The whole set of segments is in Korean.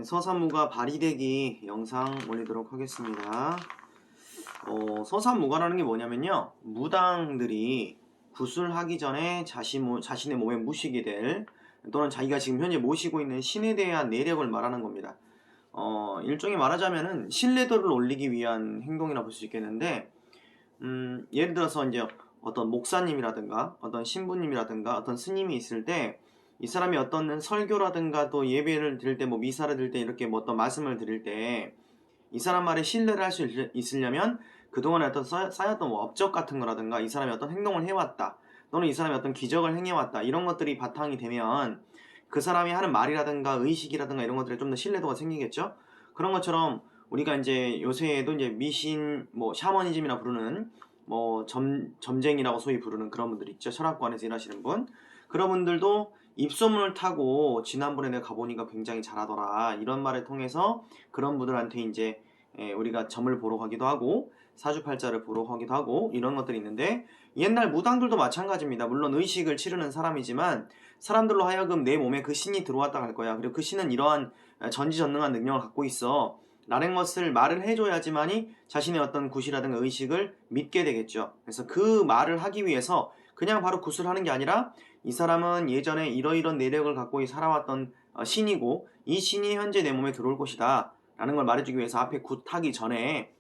서사무가 발휘되기 영상 올리도록 하겠습니다. 서사무가라는 게 뭐냐면요, 무당들이 구술하기 전에 자신의 몸에 모시게 될, 또는 자기가 지금 현재 모시고 있는 신에 대한 내력을 말하는 겁니다. 일종의 말하자면은 신뢰도를 올리기 위한 행동이라 볼 수 있겠는데, 예를 들어서 이제 어떤 목사님이라든가 어떤 신부님이라든가 어떤 스님이 있을 때, 이 사람이 어떤 설교라든가 또 예배를 드릴 때, 뭐 미사를 드릴 때, 이렇게 뭐 어떤 말씀을 드릴 때 이 사람 말에 신뢰를 할 수 있으려면 그동안에 어떤 쌓였던 뭐 업적 같은 거라든가, 이 사람이 어떤 행동을 해왔다, 또는 이 사람이 어떤 기적을 행해왔다, 이런 것들이 바탕이 되면 그 사람이 하는 말이라든가 의식이라든가 이런 것들에 좀 더 신뢰도가 생기겠죠. 그런 것처럼 우리가 이제 요새에도 이제 미신, 뭐 샤머니즘이라 부르는, 뭐 점쟁이라고 소위 부르는 그런 분들 있죠. 철학관에서 일하시는 분. 그런 분들도 입소문을 타고 지난번에 내가 가보니까 굉장히 잘하더라, 이런 말을 통해서 그런 분들한테 이제 우리가 점을 보러 가기도 하고 사주팔자를 보러 가기도 하고 이런 것들이 있는데, 옛날 무당들도 마찬가지입니다. 물론 의식을 치르는 사람이지만 사람들로 하여금 내 몸에 그 신이 들어왔다 갈 거야, 그리고 그 신은 이러한 전지전능한 능력을 갖고 있어 라는 것을 말을 해줘야지만이 자신의 어떤 굿이라든가 의식을 믿게 되겠죠. 그래서 그 말을 하기 위해서 그냥 바로 굿을 하는 게 아니라, 이 사람은 예전에 이러이런 내력을 갖고 살아왔던 신이고 이 신이 현재 내 몸에 들어올 것이다 라는 걸 말해주기 위해서 앞에 굿하기 전에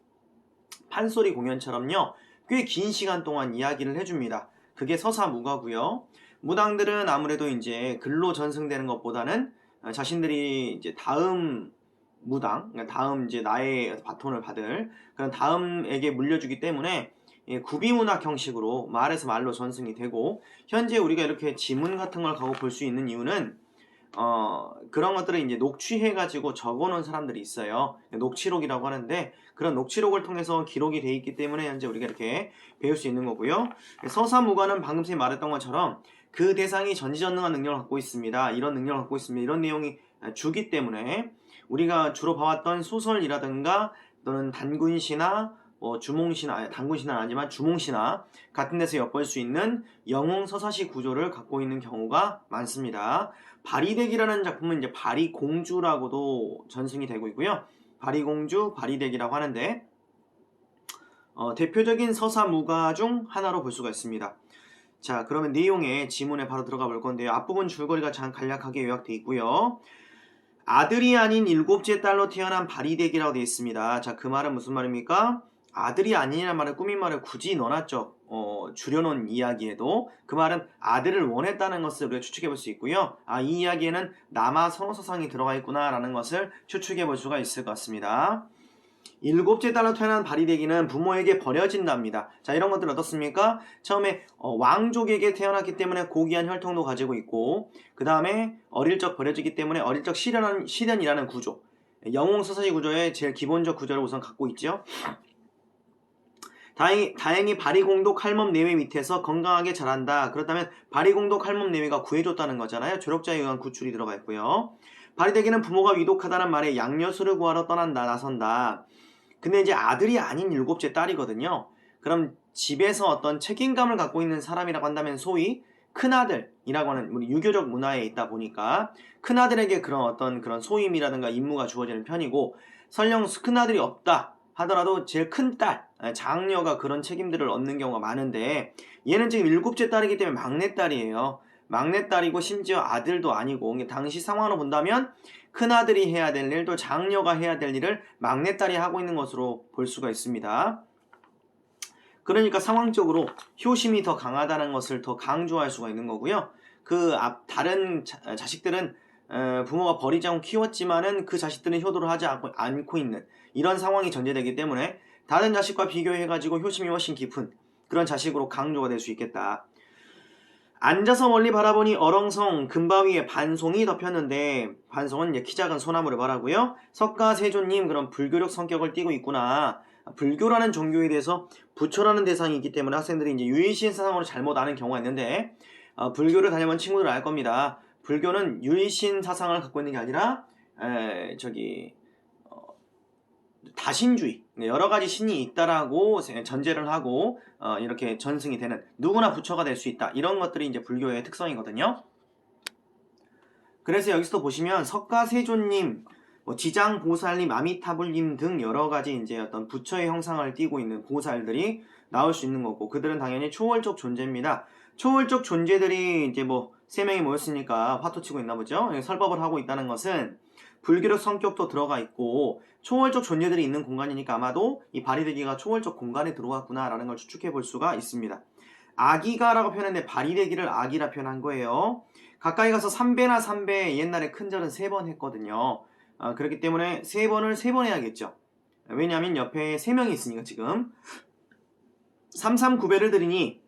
판소리 공연처럼요, 꽤 긴 시간 동안 이야기를 해줍니다. 그게 서사무가고요. 무당들은 아무래도 이제 글로 전승되는 것보다는 자신들이 이제 다음 무당, 그러니까 다음 이제 나의 바톤을 받을 그런 다음에게 물려주기 때문에 구비문학 형식으로 말에서 말로 전승이 되고, 현재 우리가 이렇게 지문 같은 걸 가고 볼 수 있는 이유는 그런 것들을 이제 녹취해가지고 적어놓은 사람들이 있어요. 녹취록이라고 하는데, 그런 녹취록을 통해서 기록이 돼 있기 때문에 현재 우리가 이렇게 배울 수 있는 거고요. 서사무가는 방금 전에 말했던 것처럼 그 대상이 전지전능한 능력을 갖고 있습니다, 이런 능력을 갖고 있습니다, 이런 내용이 주기 때문에 우리가 주로 봐왔던 소설이라든가 또는 단군시나 주몽시나, 단군시는 아니지만 주몽시나 같은 데서 엿볼 수 있는 영웅 서사시 구조를 갖고 있는 경우가 많습니다. 바리대기라는 작품은 이제 바리공주라고도 전승이 되고 있고요. 바리공주, 바리대기라고 하는데 대표적인 서사무가 중 하나로 볼 수가 있습니다. 자, 그러면 내용의 지문에 바로 들어가 볼 건데요. 앞부분 줄거리가 간략하게 요약되어 있고요. 아들이 아닌 일곱째 딸로 태어난 바리대기라고 되어 있습니다. 자, 그 말은 무슨 말입니까? 아들이 아니라는 말을 꾸민 말을 굳이 넣어놨죠. 줄여놓은 이야기에도 그 말은 아들을 원했다는 것을 우리가 추측해 볼 수 있고요. 이 이야기에는 남아 선호서상이 들어가 있구나 라는 것을 추측해 볼 수가 있을 것 같습니다. 일곱째 딸로 태어난 바리대기는 부모에게 버려진답니다. 자, 이런 것들 어떻습니까? 처음에 왕족에게 태어났기 때문에 고귀한 혈통도 가지고 있고, 그 다음에 어릴 적 버려지기 때문에 어릴 적 시련이라는 구조, 영웅 서사시 구조의 제일 기본적 구조를 우선 갖고 있죠. 다행히 바리공도 칼몸 내외 밑에서 건강하게 자란다. 그렇다면 바리공도 칼몸 내외가 구해줬다는 거잖아요. 조력자에 의한 구출이 들어가 있고요. 바리대기는 부모가 위독하다는 말에 양녀수를 구하러 나선다. 근데 이제 아들이 아닌 일곱째 딸이거든요. 그럼 집에서 어떤 책임감을 갖고 있는 사람이라고 한다면 소위 큰아들이라고 하는, 우리 유교적 문화에 있다 보니까 큰아들에게 그런 소임이라든가 임무가 주어지는 편이고, 설령 큰아들이 없다 하더라도 제일 큰 딸, 장녀가 그런 책임들을 얻는 경우가 많은데, 얘는 지금 일곱째 딸이기 때문에 막내딸이에요. 막내딸이고 심지어 아들도 아니고, 당시 상황으로 본다면 큰아들이 해야 될 일, 또 장녀가 해야 될 일을 막내딸이 하고 있는 것으로 볼 수가 있습니다. 그러니까 상황적으로 효심이 더 강하다는 것을 더 강조할 수가 있는 거고요. 다른 자식들은 부모가 버리지 않고 키웠지만은 그 자식들은 효도를 하지 않고 있는 이런 상황이 전제되기 때문에 다른 자식과 비교해가지고 효심이 훨씬 깊은 그런 자식으로 강조가 될 수 있겠다. 앉아서 멀리 바라보니 어렁성 금바위에 반송이 덮였는데, 반송은 이제 키 작은 소나무를 말하고요. 석가세존님, 그런 불교력 성격을 띠고 있구나. 불교라는 종교에 대해서 부처라는 대상이 있기 때문에 학생들이 이제 유일신 사상으로 잘못 아는 경우가 있는데, 불교를 다녀본 친구들은 알 겁니다. 불교는 유일신 사상을 갖고 있는 게 아니라 다신주의, 여러 가지 신이 있다라고 전제를 하고 이렇게 전승이 되는, 누구나 부처가 될 수 있다, 이런 것들이 이제 불교의 특성이거든요. 그래서 여기서 보시면 석가세존님, 뭐 지장, 보살님, 아미타불님 등 여러 가지 이제 어떤 부처의 형상을 띠고 있는 보살들이 나올 수 있는 거고, 그들은 당연히 초월적 존재입니다. 초월적 존재들이 이제 뭐 3명이 모였으니까 화투 치고 있나 보죠. 설법을 하고 있다는 것은 불교적 성격도 들어가 있고 초월적 존재들이 있는 공간이니까 아마도 이 바리대기가 초월적 공간에 들어왔구나라는 걸 추측해 볼 수가 있습니다. 아기가라고 표현했는데 바리대기를 아기라 표현한 거예요. 가까이 가서 3배나 3배, 옛날에 큰절은 3번 했거든요. 그렇기 때문에 3번을 3번 해야겠죠. 왜냐하면 옆에 3명이 있으니까 지금 339배를 드리니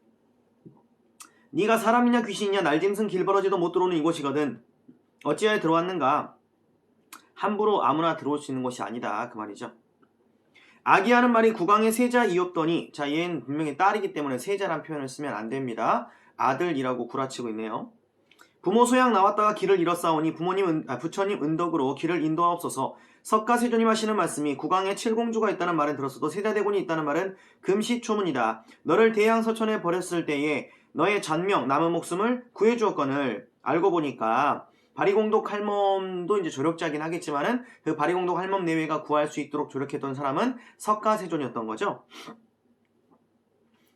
네가 사람이냐 귀신이냐 날짐승 길버러지도 못 들어오는 이곳이거든. 어찌하여 들어왔는가? 함부로 아무나 들어올 수 있는 곳이 아니다 그 말이죠. 아기하는 말이 국왕의 세자 이옵더니, 자 얘는 분명히 딸이기 때문에 세자란 표현을 쓰면 안 됩니다. 아들이라고 구라치고 있네요. 부모 소양 나왔다가 길을 잃었사오니 부처님 은덕으로 길을 인도하옵소서. 석가세존님 하시는 말씀이 국왕에 7공주가 있다는 말은 들었어도 세자대군이 있다는 말은 금시초문이다. 너를 대양서천에 버렸을 때에 너의 잔명 남은 목숨을 구해주었거늘. 알고 보니까 바리공독 할멈도 이제 조력자긴 하겠지만은 그 바리공독 할멈 내외가 구할 수 있도록 조력했던 사람은 석가세존이었던 거죠.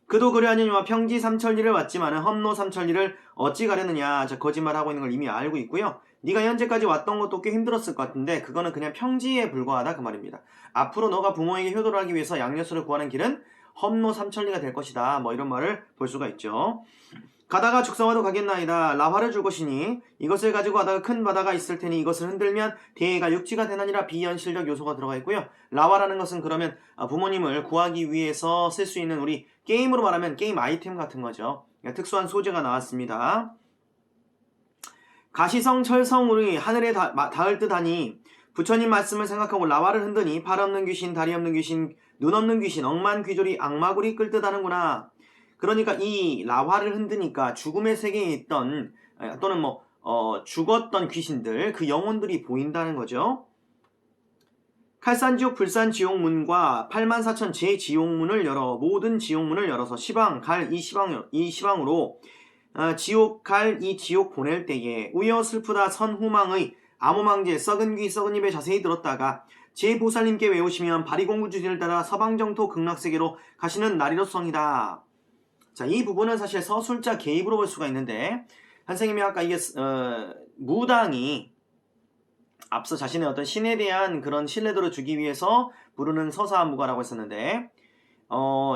그도 그려하느니와 평지 삼천리를 왔지만은 험로 삼천리를 어찌 가려느냐. 자, 거짓말하고 있는 걸 이미 알고 있고요. 네가 현재까지 왔던 것도 꽤 힘들었을 것 같은데 그거는 그냥 평지에 불과하다 그 말입니다. 앞으로 너가 부모에게 효도를 하기 위해서 양녀수를 구하는 길은 험로 삼천리가 될 것이다. 뭐 이런 말을 볼 수가 있죠. 가다가 죽사와도 가겠나이다. 라화를 줄 것이니 이것을 가지고 가다가 큰 바다가 있을 테니 이것을 흔들면 대해가 육지가 되나니라. 비현실적 요소가 들어가 있고요. 라화라는 것은 그러면 부모님을 구하기 위해서 쓸 수 있는 우리 게임으로 말하면 게임 아이템 같은 거죠. 특수한 소재가 나왔습니다. 가시성 철성우리 하늘에 닿을 듯하니 부처님 말씀을 생각하고 라화를 흔드니 발 없는 귀신, 다리 없는 귀신, 눈 없는 귀신, 억만 귀졸이 악마굴이 끌 듯 하는구나. 그러니까 이 라화를 흔드니까 죽음의 세계에 있던 또는 죽었던 귀신들, 그 영혼들이 보인다는 거죠. 칼산지옥 불산지옥문과 84,000 제지옥문을 열어 모든 지옥문을 열어서 시방 갈 이 시방으로 지옥 갈 이 지옥 보낼 때에 우여 슬프다 선후망의 암호망제 썩은 귀 썩은 입에 자세히 들었다가 제보살님께 외우시면 바리공구주지를 따라 서방정토 극락세계로 가시는 날이로성이다. 자, 이 부분은 사실 서술자 개입으로 볼 수가 있는데 선생님이 아까 이게 무당이 앞서 자신의 어떤 신에 대한 그런 신뢰도를 주기 위해서 부르는 서사무가라고 했었는데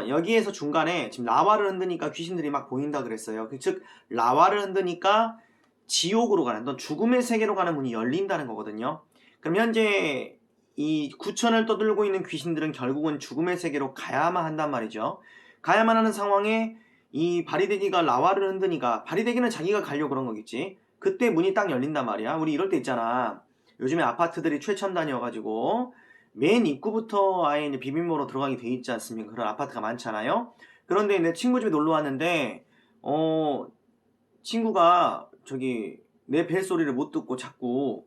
여기에서 중간에 지금 라화를 흔드니까 귀신들이 막 보인다 그랬어요. 즉 라화를 흔드니까 지옥으로 가는 어떤 죽음의 세계로 가는 문이 열린다는 거거든요. 그럼 현재 이 구천을 떠들고 있는 귀신들은 결국은 죽음의 세계로 가야만 한단 말이죠. 가야만 하는 상황에 이 바리대기가 라화를 흔드니까 바리대기는 자기가 가려고 그런 거겠지. 그때 문이 딱 열린단 말이야. 우리 이럴 때 있잖아. 요즘에 아파트들이 최첨단이어가지고 맨 입구부터 아예 이제 비밀번호로 들어가게 돼 있지 않습니까? 그런 아파트가 많잖아요. 그런데 내 친구 집에 놀러 왔는데 친구가 저기 내 벨소리를 못 듣고 자꾸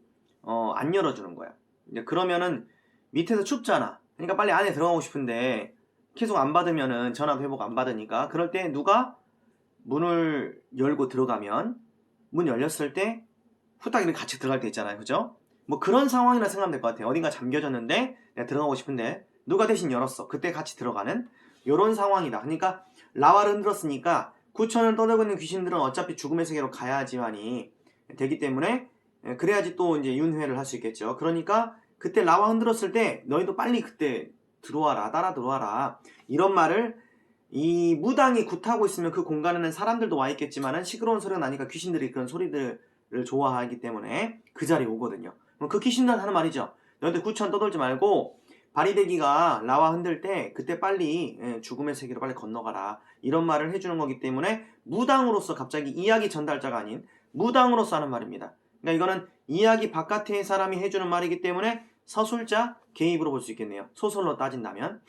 안 열어주는 거야. 이제 그러면은 밑에서 춥잖아. 그러니까 빨리 안에 들어가고 싶은데 계속 안 받으면은 전화도 회복 안 받으니까 그럴 때 누가 문을 열고 들어가면 문 열렸을 때 후딱 이렇게 같이 들어갈 때 있잖아요. 그죠? 뭐 그런 상황이라 생각하면 될 것 같아요. 어딘가 잠겨졌는데 내가 들어가고 싶은데 누가 대신 열었어. 그때 같이 들어가는 요런 상황이다. 그러니까 라화를 흔들었으니까 구천을 떠들고 있는 귀신들은 어차피 죽음의 세계로 가야지만이 되기 때문에 그래야지 또 이제 윤회를 할 수 있겠죠. 그러니까 그때 라화 흔들었을 때 너희도 빨리 그때 들어와라, 따라 들어와라. 이런 말을 이 무당이 굿하고 있으면 그 공간에는 사람들도 와 있겠지만은 시끄러운 소리가 나니까 귀신들이 그런 소리들을 좋아하기 때문에 그 자리에 오거든요. 그럼 그 귀신들한테 하는 말이죠. 너희들 구천 떠돌지 말고 바리대기가 라화 흔들 때 그때 빨리 죽음의 세계로 빨리 건너가라. 이런 말을 해주는 거기 때문에 무당으로서 갑자기 이야기 전달자가 아닌 무당으로서 하는 말입니다. 그러니까 이거는 이야기 바깥의 사람이 해주는 말이기 때문에 서술자 개입으로 볼 수 있겠네요. 소설로 따진다면.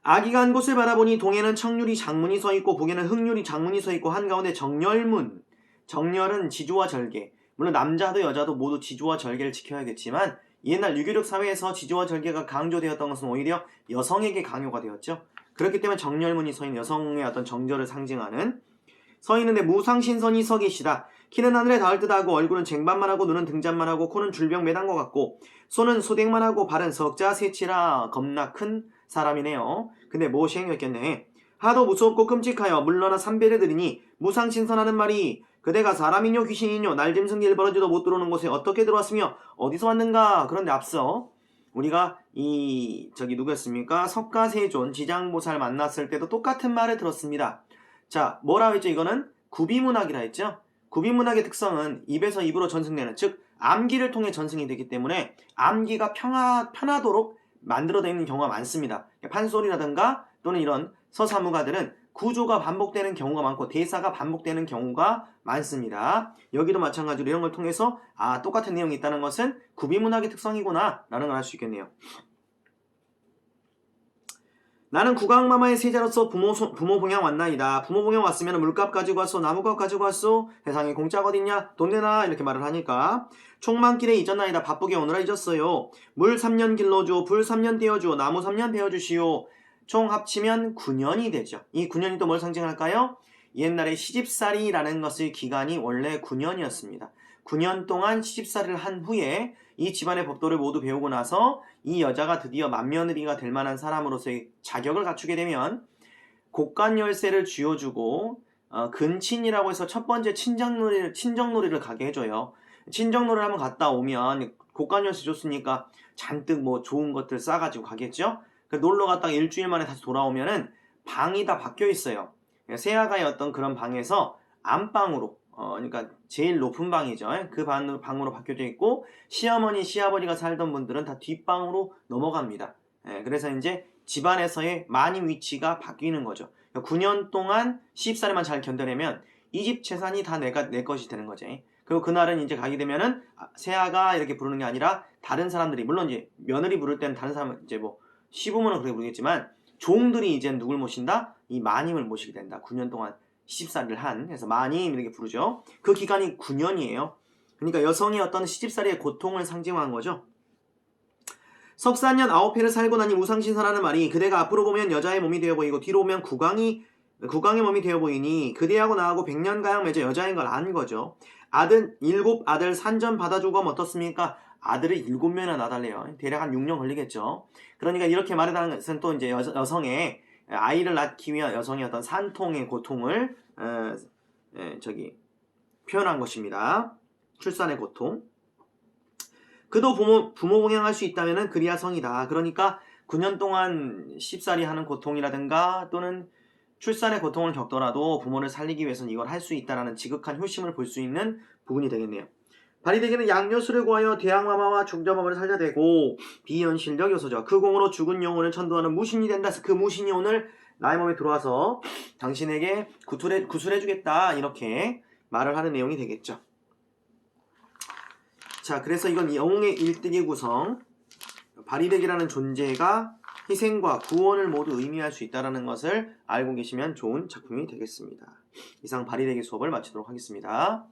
아기가 한 곳을 바라보니 동에는 청률이 장문이 서있고 북에는 흑률이 장문이 서있고 한가운데 정렬문. 정렬은 지조와 절개. 물론 남자도 여자도 모두 지조와 절개를 지켜야겠지만 옛날 유교적 사회에서 지조와 절개가 강조되었던 것은 오히려 여성에게 강요가 되었죠. 그렇기 때문에 정렬문이 서있는 여성의 어떤 정절을 상징하는 서 있는데 무상신선이 서 계시다. 키는 하늘에 닿을 듯하고 얼굴은 쟁반만 하고 눈은 등잔만 하고 코는 줄병 매단 것 같고 손은 소댕만 하고 발은 석자새치라 겁나 큰 사람이네요. 근데 무엇이 행했겠네. 하도 무섭고 끔찍하여 물러나 삼배를 드리니 무상신선하는 말이 그대가 사람이뇨 귀신이뇨 날짐승 일벌어지도 못 들어오는 곳에 어떻게 들어왔으며 어디서 왔는가. 그런데 앞서 우리가 누구였습니까? 석가세존 지장보살 만났을 때도 똑같은 말을 들었습니다. 자, 뭐라 했죠? 이거는 구비문학이라 했죠. 구비문학의 특성은 입에서 입으로 전승되는, 즉 암기를 통해 전승이 되기 때문에 암기가 편하도록 만들어져 있는 경우가 많습니다. 판소리라든가 또는 이런 서사무가들은 구조가 반복되는 경우가 많고 대사가 반복되는 경우가 많습니다. 여기도 마찬가지로 이런 걸 통해서 똑같은 내용이 있다는 것은 구비문학의 특성이구나 라는 걸 알 수 있겠네요. 나는 국왕마마의 세자로서 부모 봉양 왔나이다. 부모 봉양 왔으면 물값 가지고 왔소, 나무값 가지고 왔소, 세상에 공짜가 어딨냐, 돈 내놔, 이렇게 말을 하니까 총만길에 잊었나이다. 바쁘게 오느라 잊었어요. 물 3년 길러주오, 불 3년 떼어주오, 나무 3년 베어주시오. 총 합치면 9년이 되죠. 이 9년이 또 뭘 상징할까요? 옛날에 시집살이라는 것의 기간이 원래 9년이었습니다. 9년 동안 시집살이를 한 후에 이 집안의 법도를 모두 배우고 나서 이 여자가 드디어 맏며느리가 될 만한 사람으로서의 자격을 갖추게 되면 곡간열쇠를 쥐어주고 근친이라고 해서 첫 번째 친정놀이를 가게 해줘요. 친정놀이를 한번 갔다 오면 곡간열쇠 줬으니까 잔뜩 뭐 좋은 것들 싸가지고 가겠죠. 놀러 갔다가 일주일 만에 다시 돌아오면은 방이 다 바뀌어 있어요. 세아가의 어떤 그런 방에서 안방으로 그러니까 제일 높은 방이죠. 그 방으로 바뀌어져 있고 시어머니 시아버지가 살던 분들은 다 뒷방으로 넘어갑니다. 그래서 이제 집안에서의 마님 위치가 바뀌는 거죠. 9년 동안 시집살이만 잘 견뎌내면 이 집 재산이 다 내 것이 되는 거지. 그리고 그날은 이제 가게 되면은 세아가 이렇게 부르는 게 아니라 다른 사람들이, 물론 이제 며느리 부를 때는 다른 사람은 이제 뭐 시부모는 그렇게 부르겠지만 종들이 이제 누굴 모신다? 이 마님을 모시게 된다. 9년 동안 시집살이를 한, 그래서 마님 이렇게 부르죠. 그 기간이 9년이에요. 그러니까 여성의 어떤 시집살이의 고통을 상징한 거죠. 석사년 9회를 살고 나니 무상신선하는 말이 그대가 앞으로 보면 여자의 몸이 되어 보이고 뒤로 보면 국왕의 몸이 되어 보이니 그대하고 나하고 100년가량 맺어 여자인 걸 안 거죠. 일곱 아들 산전 받아주고 하면 어떻습니까? 아들을 7명이나 낳아달래요. 대략 한 6년 걸리겠죠. 그러니까 이렇게 말하는 것은 또 이제 여성의 아이를 낳기 위한 여성의 어떤 산통의 고통을 표현한 것입니다. 출산의 고통. 그도 부모 봉양할 수 있다면 그리야 성이다. 그러니까 9년 동안 십살이 하는 고통이라든가 또는 출산의 고통을 겪더라도 부모를 살리기 위해서는 이걸 할 수 있다는 지극한 효심을 볼 수 있는 부분이 되겠네요. 발휘되기는 양녀수를 구하여 대왕마마와 중전마마를 살려대고 비현실적 요소죠. 그 공으로 죽은 영혼을 천도하는 무신이 된다. 그 무신이 오늘 나의 몸에 들어와서 당신에게 구술해주겠다. 이렇게 말을 하는 내용이 되겠죠. 자, 그래서 이건 영웅의 일등의 구성, 발휘되기라는 존재가 희생과 구원을 모두 의미할 수 있다는 것을 알고 계시면 좋은 작품이 되겠습니다. 이상 발휘되기 수업을 마치도록 하겠습니다.